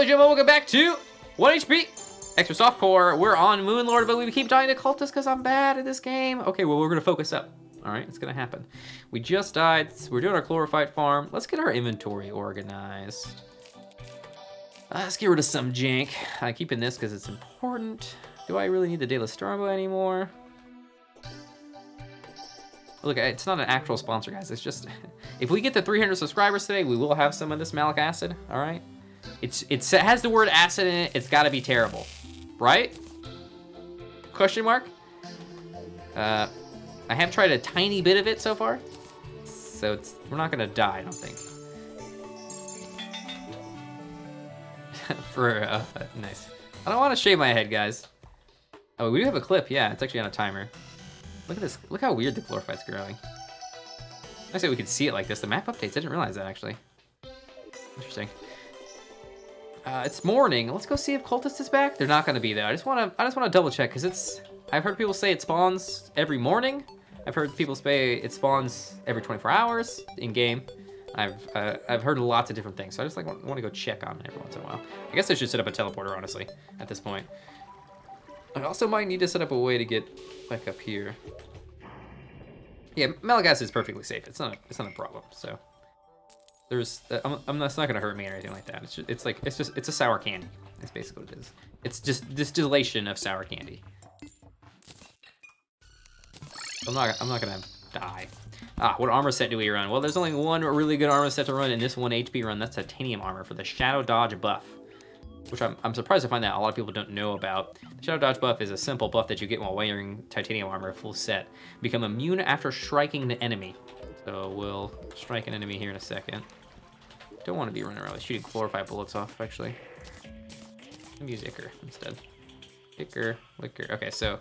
ladies and gentlemen, welcome back to 1 HP Extra Softcore. We're on Moonlord, but we keep dying to cultists because I'm bad at this game. Okay, well, we're gonna focus up. All right, it's gonna happen. We just died. We're doing our chlorophyte farm. Let's get our inventory organized. Let's get rid of some jank. I'm keeping this because it's important. Do I really need the De La Stormo anymore? Look, it's not an actual sponsor, guys. It's just, if we get to 300 subscribers today, we will have some of this malic acid, all right? It has the word acid in it. It's gotta be terrible, right? Question mark? I have tried a tiny bit of it so far, so we're not gonna die, I don't think. Nice. I don't want to shave my head, guys. Oh, we do have a clip. Yeah, it's actually on a timer. Look at this. Look how weird the chlorophyte's growing. I said we could see it like this. The map updates. I didn't realize that, actually. Interesting. It's morning. Let's go see if Cultist is back. They're not going to be though. I just want to double check because I've heard people say it spawns every morning. I've heard people say it spawns every 24 hours in game. I've heard lots of different things, so I just want to go check on it every once in a while. I guess I should set up a teleporter, honestly, at this point. I also might need to set up a way to get back up here. Yeah, Malagas is perfectly safe. It's not a problem. So there's that's not gonna hurt me or anything like that. It's a sour candy. That's basically what it is. It's just distillation of sour candy. I'm not gonna die. What armor set do we run? Well, there's only one really good armor set to run in this 1 HP run. That's titanium armor for the Shadow Dodge buff, which I'm surprised to find that a lot of people don't know about. The Shadow Dodge buff is a simple buff that you get while wearing titanium armor full set. Become immune after striking the enemy. So we'll strike an enemy here in a second. Don't want to be running around shooting chlorophyte bullets off, actually. Let me use Ichor instead. Ichor, Liquor. Okay, so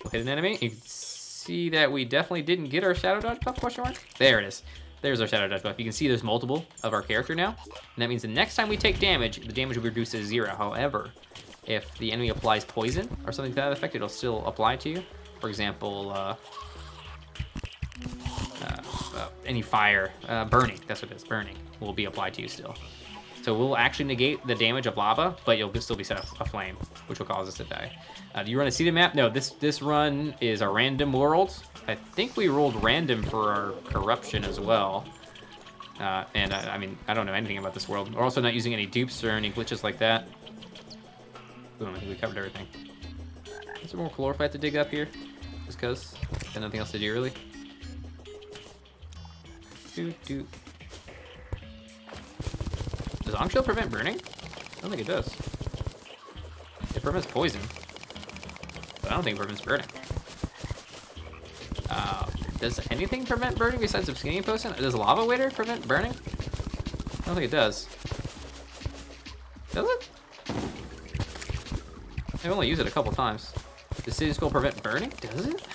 we'll hit an enemy. You can see that we definitely didn't get our Shadow Dodge buff, question mark? There it is. There's our Shadow Dodge buff. You can see there's multiple of our character now. And that means the next time we take damage, the damage will be reduced to 0. However, if the enemy applies poison or something to that effect, it'll still apply to you. For example, any fire, burning, that's what it is, burning, will be applied to you still. So we'll actually negate the damage of lava, but you'll still be set aflame, which will cause us to die. Do you run a seeded map? No, this run is a random world. I think we rolled random for our corruption as well. I mean, I don't know anything about this world. We're also not using any dupes or any glitches like that. Boom, I think we covered everything. Is there more chlorophyte to dig up here? Just because there's nothing else to do, really. Does Onk Shield prevent burning? I don't think it does. It prevents poison, but I don't think it prevents burning. Does anything prevent burning besides Obsidian Potion? Does Lava Waiter prevent burning? I don't think it does. Does it? I've only used it a couple times. Does City Skull prevent burning? Does it?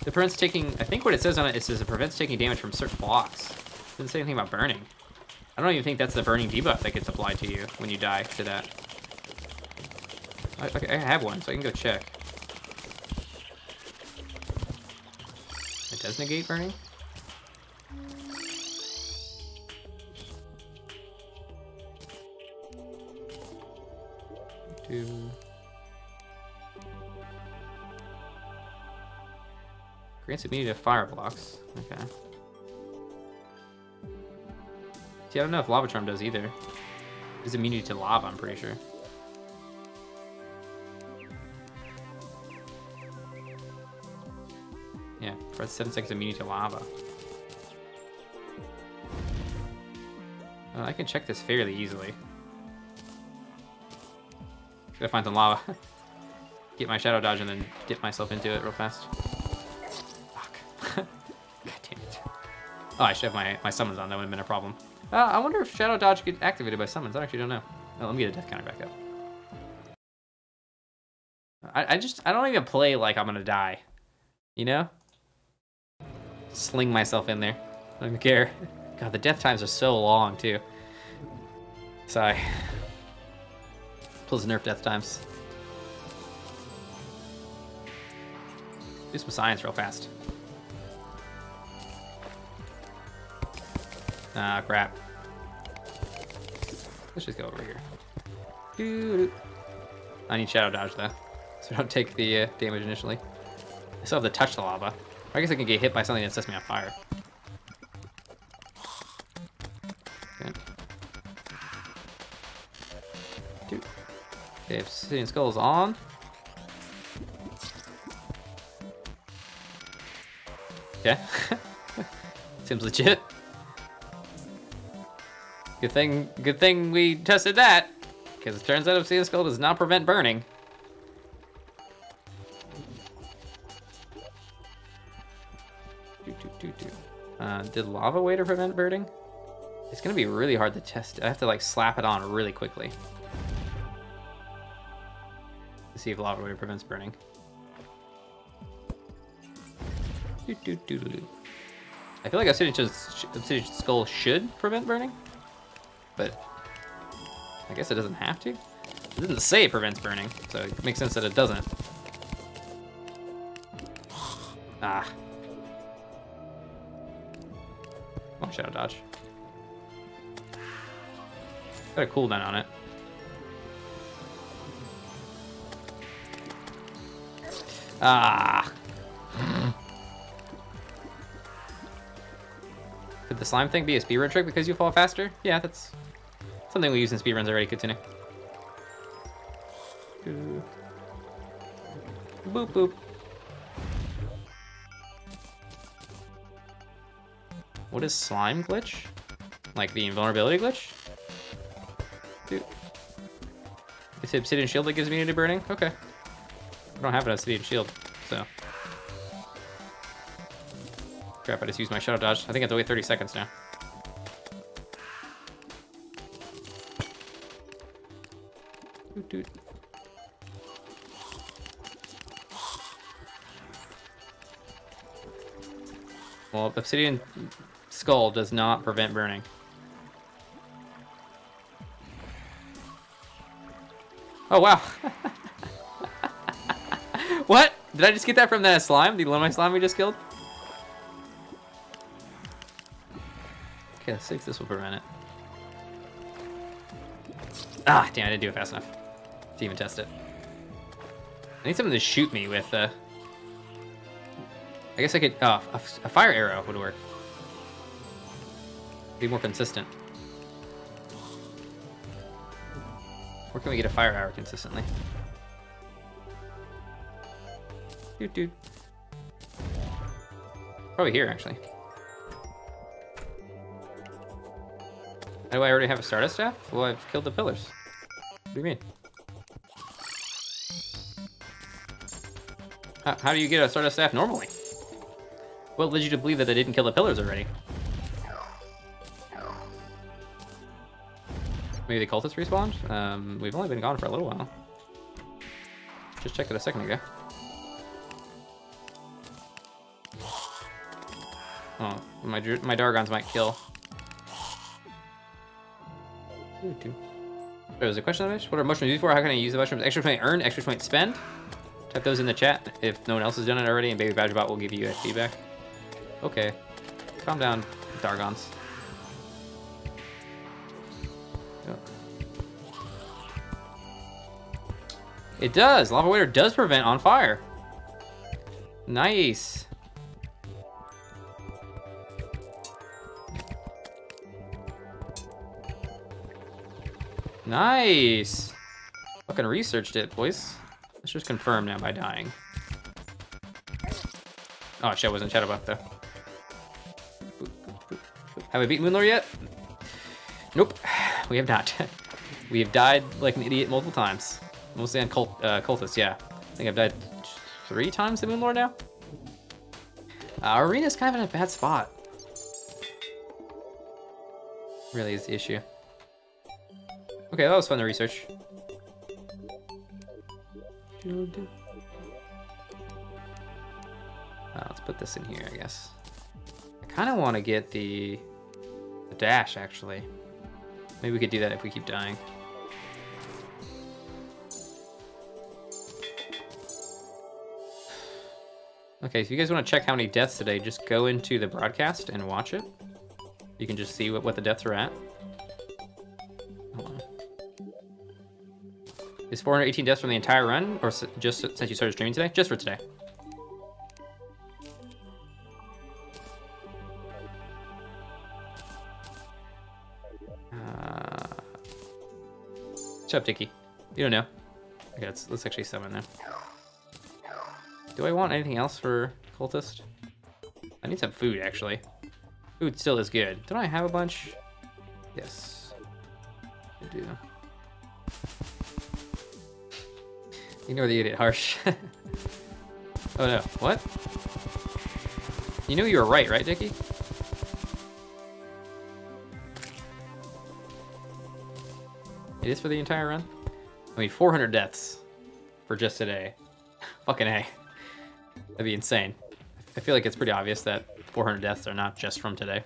It prevents taking, I think what it says on it, it prevents taking damage from certain blocks. It doesn't say anything about burning. I don't even think that's the burning debuff that gets applied to you when you die to that. Okay, I have one, so I can go check. It does negate burning? Grants immunity to fire blocks. Okay. See, I don't know if Lava Charm does either. It's immunity to lava, I'm pretty sure. Yeah, for 7 seconds immunity to lava. I can check this fairly easily. Gotta find some lava. Get my Shadow Dodge and then dip myself into it real fast. Fuck. God damn it. Oh, I should have my summons on. That would have been a problem. I wonder if Shadow Dodge get activated by summons. I actually don't know. Oh, let me get a death counter back up. I don't even play like I'm gonna die. You know? Sling myself in there. I don't even care. God, the death times are so long too. Sigh. Plus nerf death times. Do some science real fast. Ah, crap. Let's just go over here. Doo-doo. I need shadow dodge though, so I don't take the damage initially. I still have to touch the lava. I guess I can get hit by something that sets me on fire. Okay. Dude. Okay, Obsidian Skull's on. Okay. Seems legit. Good thing we tested that, because it turns out Obsidian Skull does not prevent burning. Did lava way to prevent burning? It's gonna be really hard to test. I have to like slap it on really quickly to see if lava way prevents burning. I feel like Obsidian Skull should prevent burning, but I guess it doesn't have to. It doesn't say it prevents burning, so it makes sense that it doesn't. Ah. Oh, shadow dodge. Got a cooldown on it. Ah. Could the slime thing be a speedrun trick because you fall faster? Yeah, that's something we use in speedruns already. Continue. Boop boop. What is slime glitch? Like the invulnerability glitch? Dude. It's the obsidian shield that gives immunity to burning? Okay. I don't have an obsidian shield, so. Crap, I just used my shadow dodge. I think I have to wait 30 seconds now. Doot, doot. Well, Obsidian Skull does not prevent burning. Oh, wow. What? Did I just get that from that slime? The Lemon slime we just killed? Okay, let's see if this will prevent it. Ah, damn, I didn't do it fast enough to even test it. I need something to shoot me with, I guess I could, oh, a fire arrow would work. Be more consistent. Where can we get a fire arrow consistently? Doot doot. Probably here, actually. Do I already have a Stardust Staff? Well, I've killed the pillars. What do you mean? How do you get a Stardust Staff normally? What led you to believe that I didn't kill the pillars already? Maybe the cultists respawned? We've only been gone for a little while. Just checked it a second ago. Oh, my Dargons might kill. Wait, was a question on this? What are mushrooms used for? How can I use the mushrooms? Extra point earn, extra point spend? Type those in the chat if no one else has done it already, and Baby Badgerbot will give you guys feedback. Okay. Calm down, Dargons. It does! Lava Waiter does prevent on fire. Nice. Nice. Fucking researched it, boys. Let's just confirm now by dying. Oh shit, I wasn't shadow buff though. Have I beaten Moonlord yet? Nope, we have not. We have died like an idiot multiple times. Mostly on cultists, yeah. I think I've died 3 times to Moonlord now. Our arena's kind of in a bad spot. Really is the issue. Okay, that was fun to research. Let's put this in here, I guess. I kind of want to get the dash, actually. Maybe we could do that if we keep dying. Okay, if you guys want to check how many deaths today, just go into the broadcast and watch it. You can just see what the deaths are at. Hold on. Is 418 deaths from the entire run, or just since you started streaming today? Just for today. What's up, Dicky? You don't know. Okay, let's actually summon now. Do I want anything else for cultist? I need some food, actually. Food still is good. Don't I have a bunch? Yes. I do. Ignore the idiot, Harsh. Oh no, what? You knew you were right, Dickie? It is for the entire run? I mean, 400 deaths for just today. Fucking A. That'd be insane. I feel like it's pretty obvious that 400 deaths are not just from today.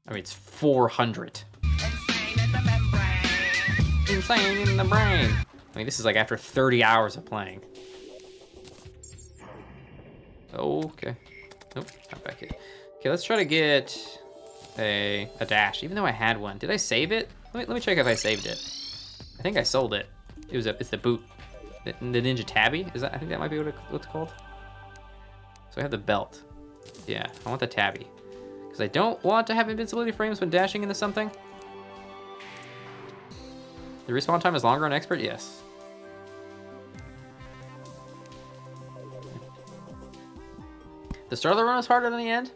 I mean, it's 400. Insane in the brain. I mean, this is like after 30 hours of playing. Okay. Nope, not back yet. Okay, let's try to get a dash, even though I had one. Did I save it? Let me check if I saved it. I think I sold it. It's the boot. The Ninja Tabby? I think that might be what it's called. So I have the belt. Yeah, I want the Tabby. Because I don't want to have invincibility frames when dashing into something. The respawn time is longer on Expert? Yes. The start of the run is harder than the end?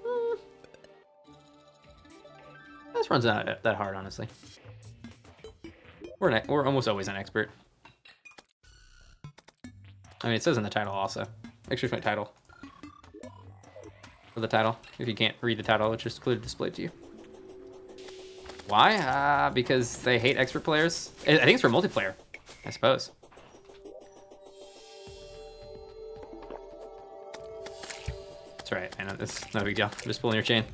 This run's not that hard, honestly. We're almost always an Expert. I mean, it says in the title also. Actually, my title. For the title. If you can't read the title, it's just clearly displayed to you. Why? Because they hate Expert players. I think it's for multiplayer, I suppose. That's right, man. That's not a big deal. I'm just pulling your chain.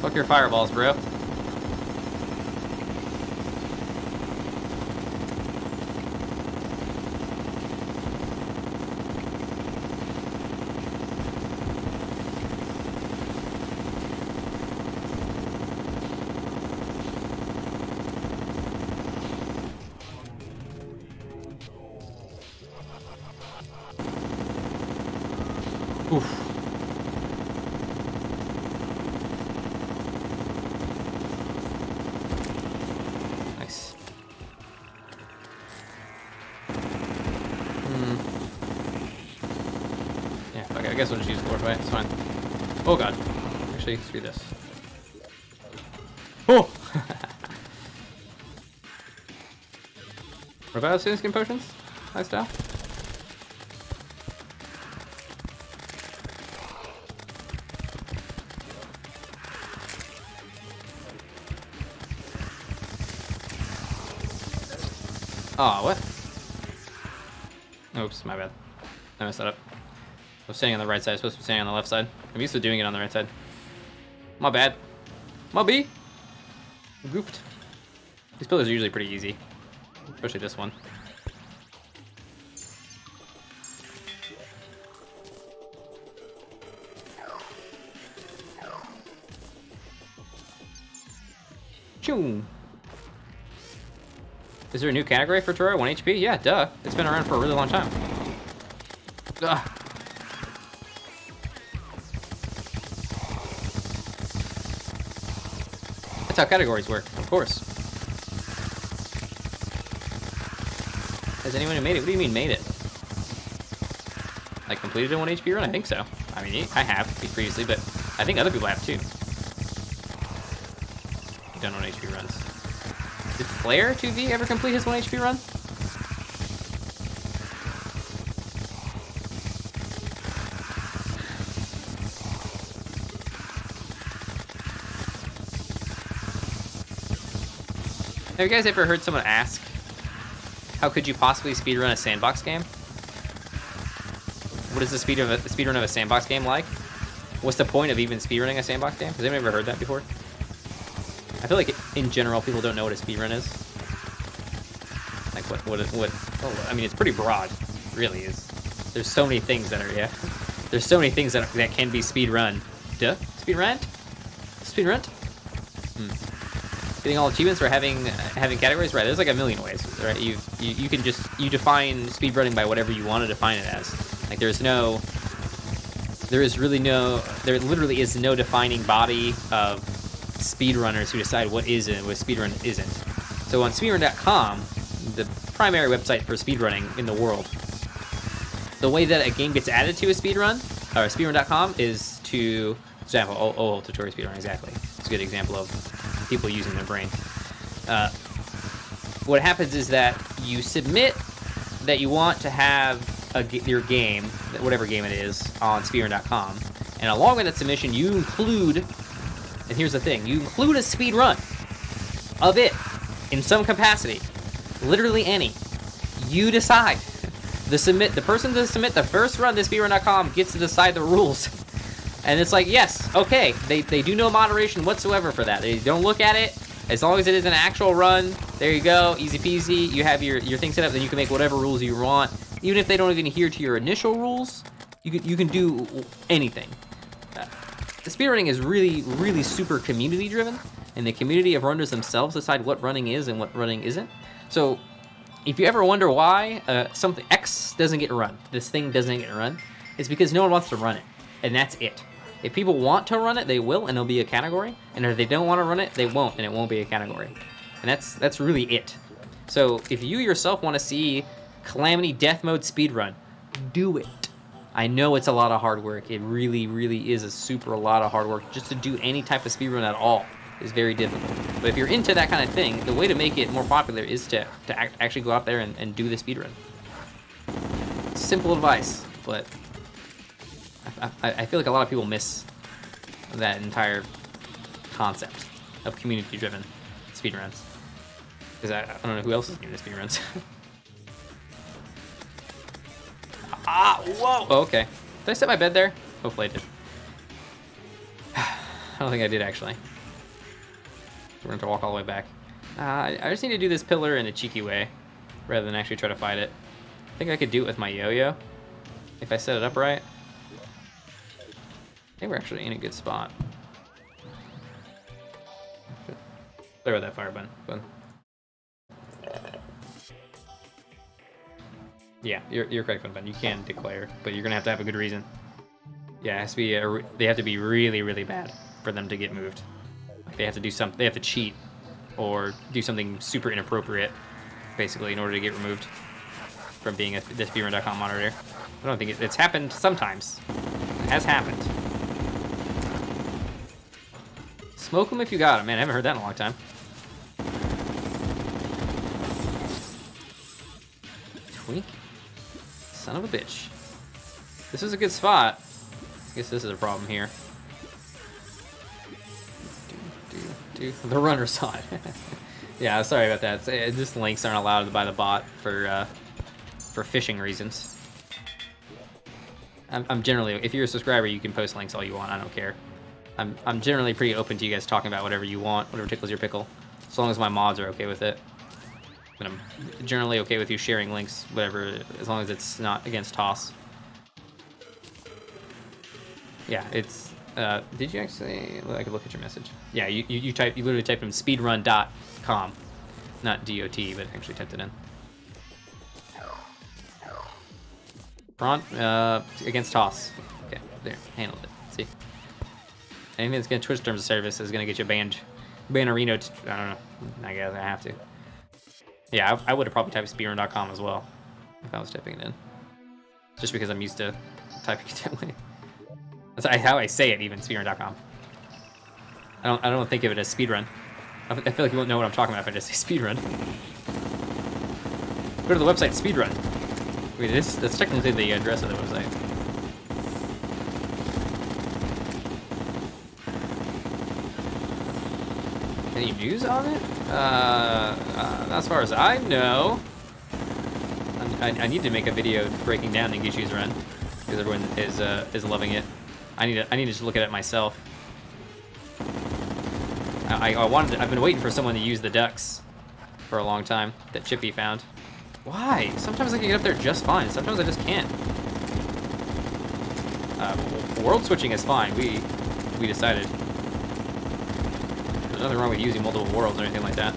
Fuck your fireballs, bro. Oof. Nice. Yeah, fuck it. I guess we'll just use glorify. It's fine. Oh god. Actually, screw this. Oh! What about student skin potions? Nice style. Oh, what? Oops, my bad. I messed that up. I was standing on the right side, I was supposed to be standing on the left side. I'm used to doing it on the right side. My bad. My B. Goofed. These pillars are usually pretty easy. Especially this one. Choom. Is there a new category for Terraria? 1 HP? Yeah, duh. It's been around for a really long time. Ugh. That's how categories work, of course. Has anyone who made it? What do you mean made it? Like completed a 1 HP run? I think so. I mean, I have previously, but I think other people have too. Done 1 HP runs. Did Flare 2V ever complete his 1 HP run? Have you guys ever heard someone ask, how could you possibly speedrun a sandbox game? What is the speedrun of a sandbox game like? What's the point of even speedrunning a sandbox game? Has anyone ever heard that before? I feel like in general people don't know what a speedrun is. Like what? Oh, I mean, it's pretty broad. It really is. There's so many things that are There's so many things that can be speedrun. Duh. Speedrun? Speedrun? Getting all achievements for having categories, right? There's like a million ways, right? You can just define speedrunning by whatever you want to define it as. Like there literally is no defining body of speedrunners who decide what is and what speedrun isn't. So on speedrun.com, the primary website for speedrunning in the world, the way that a game gets added to a speedrun, or speedrun.com, is to, for example, oh, tutorial speedrun, exactly. It's a good example of people using their brain. What happens is that you submit that you want to have your game, whatever game it is, on speedrun.com, and along with that submission, you include, and here's the thing, you include a speedrun of it in some capacity, literally any. You decide. The person to submit the first run to speedrun.com gets to decide the rules. And it's like, yes, okay, they do no moderation whatsoever for that. They don't look at it. As long as it is an actual run, there you go, easy peasy. You have your thing set up, then you can make whatever rules you want. Even if they don't even adhere to your initial rules, you can do anything. The speedrunning is really, really super community driven, and the community of runners themselves decide what running is and what running isn't. So if you ever wonder why something X doesn't get run, this thing doesn't get run, it's because no one wants to run it, and that's it. If people want to run it, they will, and it'll be a category. And if they don't want to run it, they won't, and it won't be a category. And that's really it. So if you yourself want to see Calamity Death Mode speedrun, do it. I know it's a lot of hard work. It really, really is a lot of hard work. Just to do any type of speedrun at all is very difficult. But if you're into that kind of thing, the way to make it more popular is to actually go out there and do the speedrun. Simple advice, but I feel like a lot of people miss that entire concept of community-driven speedruns. Because I don't know who else is doing the speedruns. Whoa! Oh, okay. Did I set my bed there? Hopefully I did. I don't think I did, actually. We're going to walk all the way back. I just need to do this pillar in a cheeky way, rather than actually try to fight it. I think I could do it with my yo-yo, if I set it up right. I think we're actually in a good spot. Clear with that fire button. Yeah, you're correct, Ben. You can declare, but you're gonna have to have a good reason. Yeah, it has to be they have to be really, really bad for them to get moved. Like they have to do something. They have to cheat or do something super inappropriate, basically, in order to get removed from being this speedrun.com moderator. I don't think it's happened sometimes. It has happened. Smoke them if you got them. Man, I haven't heard that in a long time. Twink. Son of a bitch. This is a good spot. I guess this is a problem here. The runner saw it. Yeah, sorry about that. Just links aren't allowed by the bot for phishing reasons. I'm generally, if you're a subscriber, you can post links all you want. I don't care. I'm generally pretty open to you guys talking about whatever you want, whatever tickles your pickle, as long as my mods are okay with it. And I'm generally okay with you sharing links, whatever, as long as it's not against TOS. Yeah, it's. Did you actually? I could look at your message. Yeah, you literally typed in speedrun.com, not DOT, but actually typed it in. Front against TOS. Okay, there, handled it. See. Anything that's gonna twist terms of service is gonna get you banned. Bannerino, I don't know. I guess I have to. Yeah, I would have probably typed speedrun.com as well if I was typing it in. Just because I'm used to typing it that way. That's how I say it, even speedrun.com. I don't think of it as speedrun. I feel like you won't know what I'm talking about if I just say speedrun. Go to the website speedrun. Wait, that's technically the address of the website. Any news on it? As far as I know, I need to make a video breaking down Ningishu's run because everyone is loving it. I need to just look at it myself. I've been waiting for someone to use the ducks for a long time that Chippy found. Why? Sometimes I can get up there just fine. Sometimes I just can't. World switching is fine. We decided. There's nothing wrong with using multiple worlds or anything like that.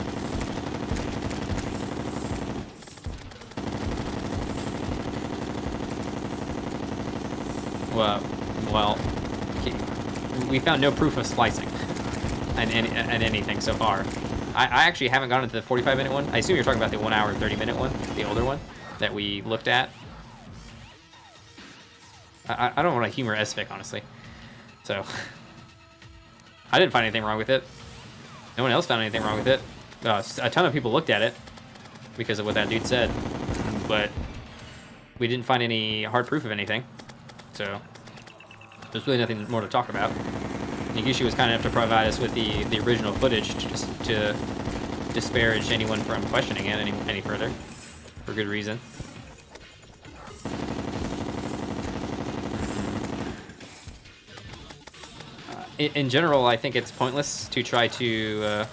Well, we found no proof of splicing and anything so far. I actually haven't gone into the 45-minute one. I assume you're talking about the 1 hour and 30-minute one, the older one that we looked at. I don't want to humor SFIC, honestly. So, I didn't find anything wrong with it. No one else found anything wrong with it. A ton of people looked at it because of what that dude said, but we didn't find any hard proof of anything. So, there's really nothing more to talk about. Nigishi was kind enough to provide us with the original footage just to disparage anyone from questioning it any further, for good reason. In general, I think it's pointless to try to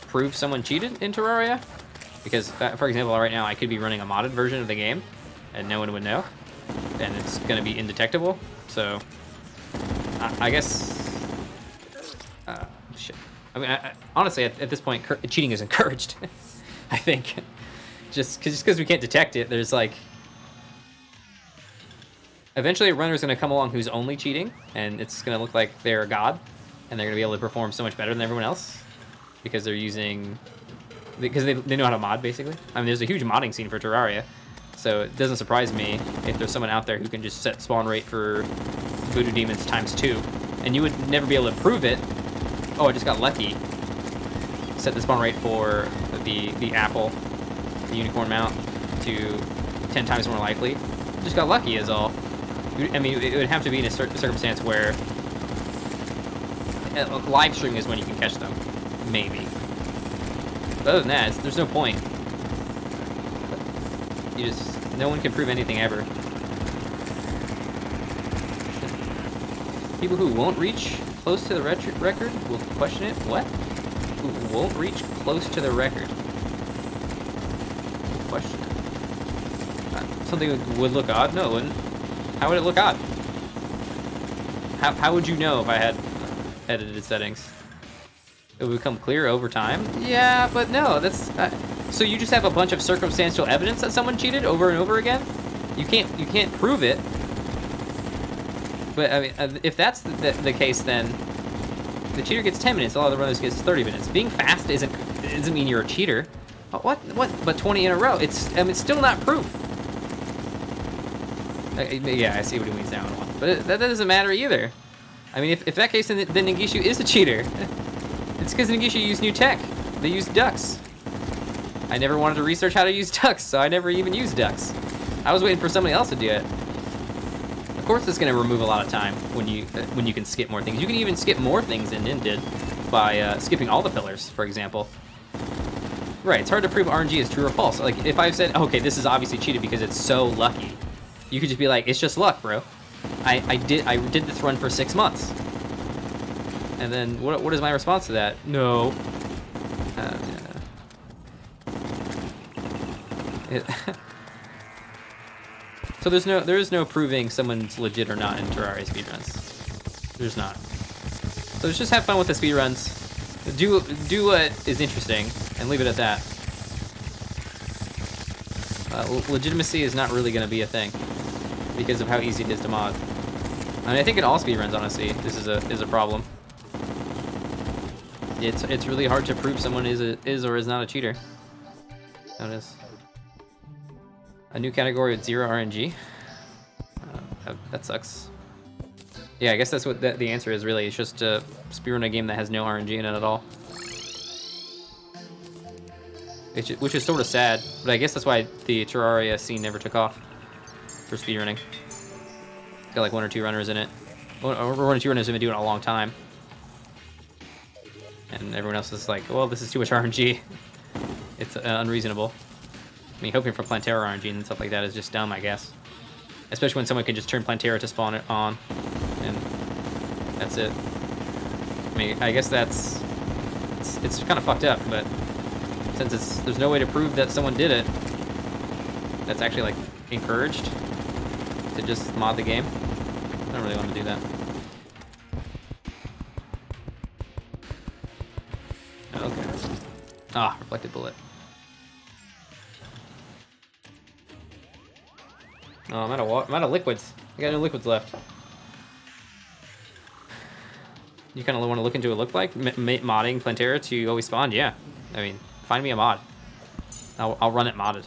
prove someone cheated in Terraria, because, for example, right now I could be running a modded version of the game, and no one would know, and it's going to be indetectable. So, I guess, shit. I mean, honestly, at this point, cheating is encouraged. I think, just because we can't detect it, there's like. Eventually, a runner's going to come along who's only cheating, and it's going to look like they're a god, and they're going to be able to perform so much better than everyone else because they're using, because they know how to mod, basically. I mean, there's a huge modding scene for Terraria, so it doesn't surprise me if there's someone out there who can just set spawn rate for Voodoo Demons ×2, and you would never be able to prove it. Oh, I just got lucky. Set the spawn rate for the apple, the unicorn mount, to 10 times more likely. Just got lucky is all. I mean, it would have to be in a certain circumstance where live streaming is when you can catch them, maybe. But other than that, there's no point. No one can prove anything ever. People who won't reach close to the record will question it. What? Who won't reach close to the record will question it. Something would look odd? No, it wouldn't. How would it look odd? How would you know if I had edited settings? It would become clear over time? Yeah, but no, that's... so you just have a bunch of circumstantial evidence that someone cheated over and over again? You can't prove it. But, I mean, if that's the case, then the cheater gets 10 minutes, a lot of the runners gets 30 minutes. Being fast doesn't mean you're a cheater. What? But 20 in a row? It's still not proof. Yeah, I see what he means now. But that doesn't matter either. I mean, if that case, then Nigishu is a cheater. It's because Nigishu used new tech. They used ducks. I never wanted to research how to use ducks, so I never even used ducks. I was waiting for somebody else to do it. Of course, it's going to remove a lot of time when you can skip more things. You can even skip more things than Nin did by skipping all the pillars, for example. Right, it's hard to prove RNG is true or false. Like, if I've said, okay, this is obviously cheated because it's so lucky, you could just be like, it's just luck, bro. I did this run for 6 months. And then what is my response to that? No. So there is no proving someone's legit or not in Terraria speedruns. There's not. So let's just have fun with the speedruns. Do what is interesting and leave it at that. Legitimacy is not really going to be a thing because of how easy it is to mod. I mean, I think in all speedruns, honestly, this is a problem. It's really hard to prove someone is or is not a cheater. That is a new category with 0 RNG. That sucks. Yeah, I guess that's what the answer is. Really, it's just a speedrun a game that has no RNG in it at all. Which is sort of sad, but I guess that's why the Terraria scene never took off for speedrunning. Got like 1 or 2 runners in it. Or 1 or 2 runners have been doing it a long time. And everyone else is like, well, this is too much RNG. It's unreasonable. I mean, hoping for Plantera RNG and stuff like that is just dumb, I guess. Especially when someone can just turn Plantera to spawn it on, and that's it. I mean, I guess it's kind of fucked up, but since there's no way to prove that someone did it, that's actually like encouraged to just mod the game. I don't really want to do that. Okay. Ah, reflected bullet. Oh, I'm out of liquids. I got no liquids left. You kind of want to look into what it looked like? Modding Plantera to always spawn? Yeah. I mean, find me a mod. I'll run it modded.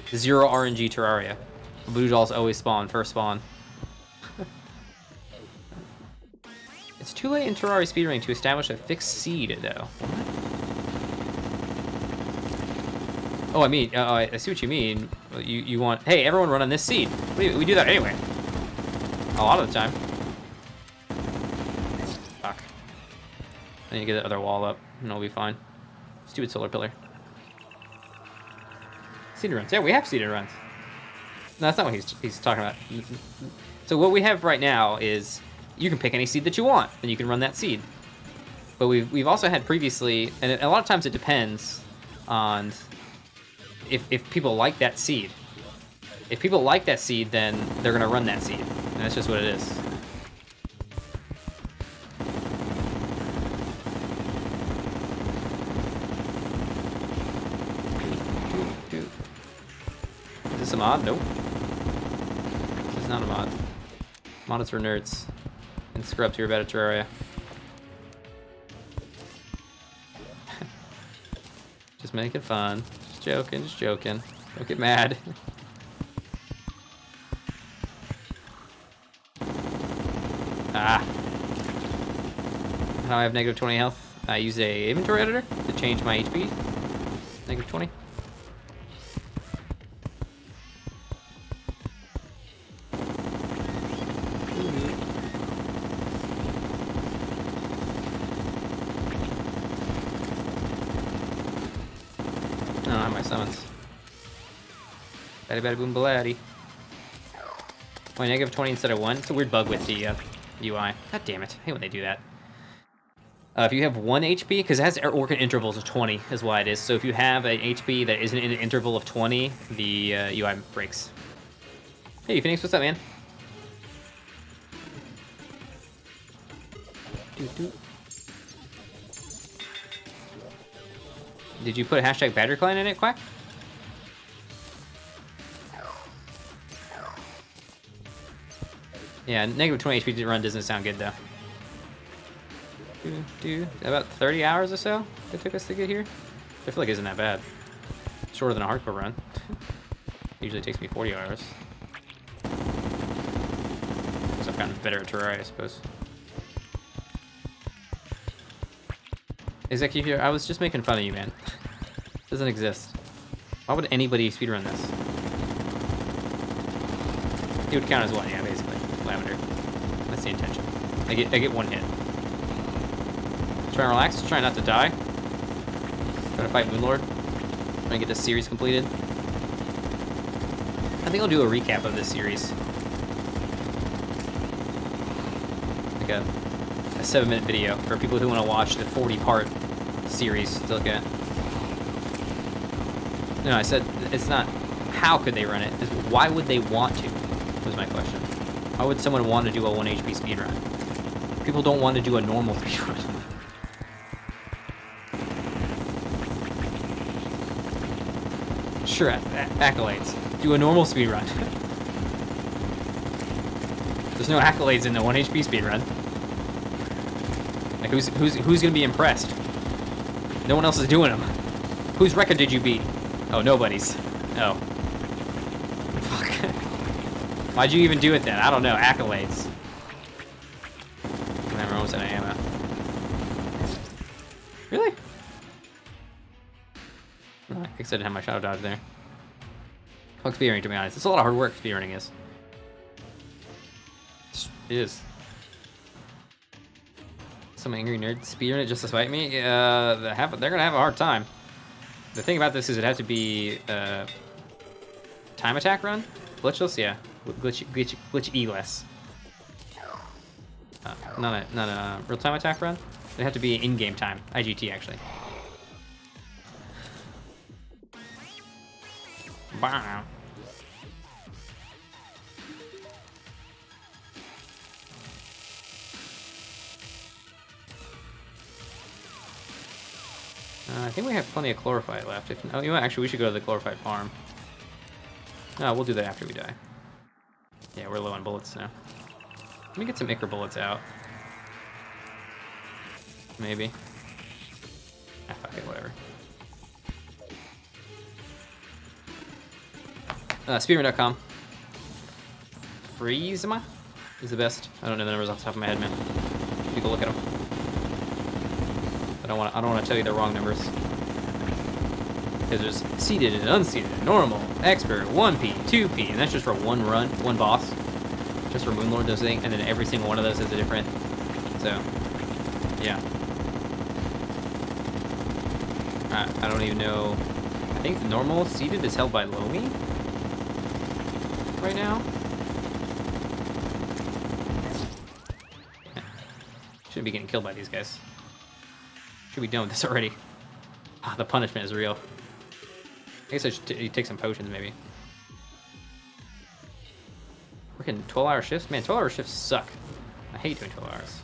0 RNG Terraria. Blue dolls always spawn, first spawn. It's too late in Terraria speedrunning to establish a fixed seed, though. Oh, I mean, I see what you mean. You want, hey, everyone run on this seed. We do that anyway. A lot of the time. Fuck. I need to get the other wall up, and I'll be fine. Stupid solar pillar. Seeded runs. Yeah, we have seeded runs. No, that's not what he's talking about. So what we have right now is you can pick any seed that you want, and you can run that seed. But we've also had previously, and a lot of times it depends on if people like that seed. If people like that seed, then they're gonna run that seed. And that's just what it is. Is this a mod? Nope. This is not a mod. Mod is for nerds and scrubs who are bad at Terraria. Just making fun. Just joking, just joking. Don't get mad. Ah. Now I have negative 20 health. I use a inventory editor to change my HP. Negative 20. I don't have my summons. Batty batty boom baladdy. Wait, negative 20 instead of 1? It's a weird bug with the UI. God damn it. I hate when they do that. If you have 1 HP, because it has working intervals of 20 is why it is. So if you have an HP that isn't in an interval of 20, the UI breaks. Hey, Phoenix, what's up, man? Did you put a hashtag battery client in it, Quack? Yeah, negative 20 HP to run doesn't sound good, though. About 30 hours or so it took us to get here. I feel like it isn't that bad. Shorter than a hardcore run. Usually takes me 40 hours. So I've gotten better at Terraria, I suppose. Exactly here. I was just making fun of you, man. Doesn't exist. Why would anybody speedrun this? It would count as one, yeah, basically. Lavender. That's the intention. I get 1 hit. Try and relax. Try not to die. Try to fight Moonlord. Try and get this series completed. I think I'll do a recap of this series. Like a 7-minute video for people who want to watch the 40-part series to look at. No, I said it's not how could they run it, it's why would they want to, was my question. Why would someone want to do a 1 HP speedrun? People don't want to do a normal speedrun. Sure, accolades. Do a normal speedrun. There's no accolades in the 1 HP speedrun. Like, who's gonna be impressed? No one else is doing them. Whose record did you beat? Oh, nobody's. Oh. Fuck. Why'd you even do it then? I don't know. Accolades. I'm almost out of ammo. Really? Oh, I guess I didn't have my shadow dodge there. Fuck speedrunning, to be honest. It's a lot of hard work, speedrunning is. It is. Some angry nerd speedrun it just to spite me. They're gonna have a hard time. The thing about this is it has to be time attack run, glitchless, yeah, glitch-less. Not a real time attack run. They have to be in-game time, IGT actually. Wow. I think we have plenty of chlorophyte left. Oh, you know what? Actually, we should go to the chlorophyte farm. No, we'll do that after we die. Yeah, we're low on bullets now. Let me get some Ichor bullets out. Maybe. Ah, fuck it, whatever. Speedrun.com. Freezema is the best. I don't know the numbers off the top of my head, man. You can look at them. I don't want to tell you the wrong numbers. Because there's seeded and unseeded, normal, expert, 1P, 2P, and that's just for one run, one boss. Just for Moonlord, those things, and then every single one of those is a different. So, yeah. I don't even know. I think the normal seeded is held by Lomi right now. Shouldn't be getting killed by these guys. Should be done with this already. Ah, the punishment is real. I guess I should take some potions, maybe. Working 12-hour shifts? Man, 12-hour shifts suck. I hate doing 12 hours.